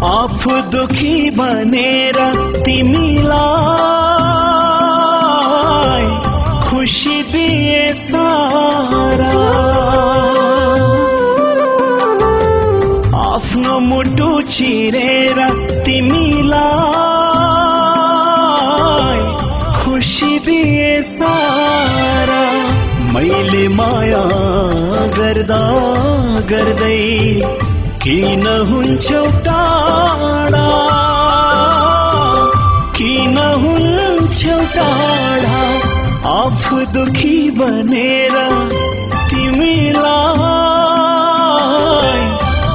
आफू दुखी बनेर तिमीलाई खुशी दिए सारा, आफ्नो मुटु चिरेर तिमीलाई खुशी दिए सारा। मैले माया गर्दा गर्दै किन हुन्छौ टाढा, किन हुन्छौ टाढा। आफू दुखी बनेर तिमीलाई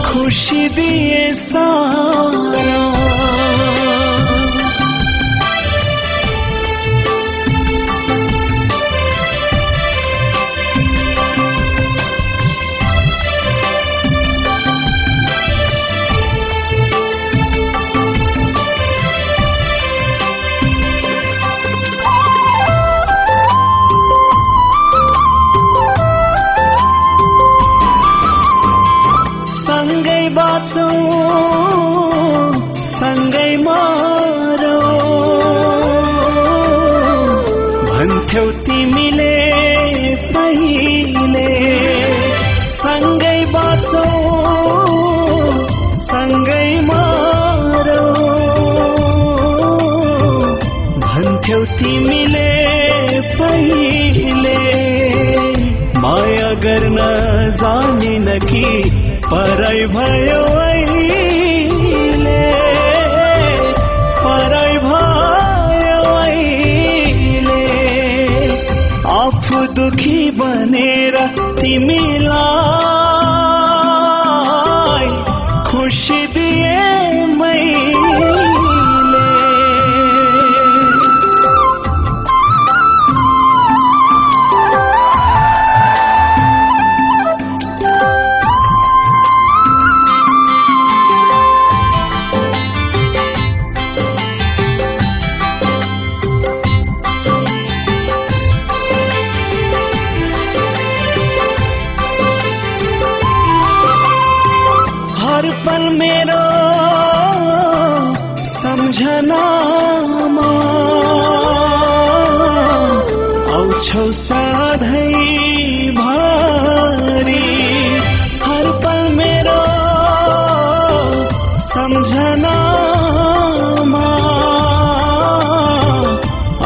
खुशी दिए सारा। सँगै बाँचौं सँगै मरौं भन्थ्यौ तिमीले पहिले। सँगै बाँचौं सँगै मरौं भन्थ्यौ तिमीले पहिले। माया गर्न जानिन कि पराई भयो अहिले, पराई भयो अहिले। आफू दुखी बनेर तिमीलाई खुशी दिए मैले। हर पल मेरो सम्झनामा आउँछौ सधैँभरि। हर पल मेरो सम्झनामा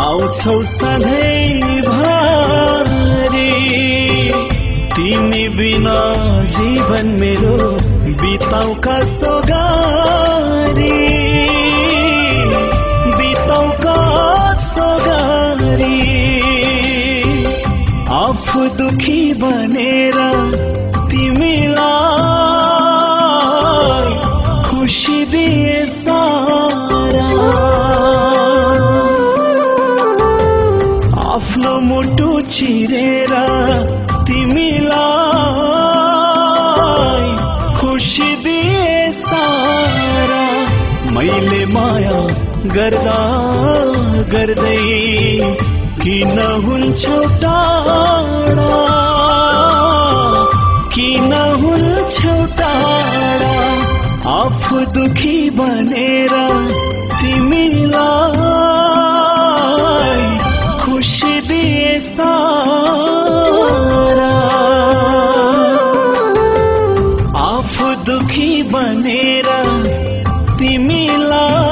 आउँछौ सधैँभरि। तिमी बिना जीवन मेरो बिताउ कसो गरी, बिताउ कसो गरी। आफू दुखी बनेर तिमीलाई खुशी दिए सारा। आफ्नो मुटु चिरेर तिमीलाई खुशी दिए सारा। मैले माया गर्दा गर्दै किन हुन्छौ टाढा, किन हुन्छौ टाढा। आफू दुखी बनेर तिमीलाई खुशी दिए सारा। आफू दुखी बनेर तिमीलाई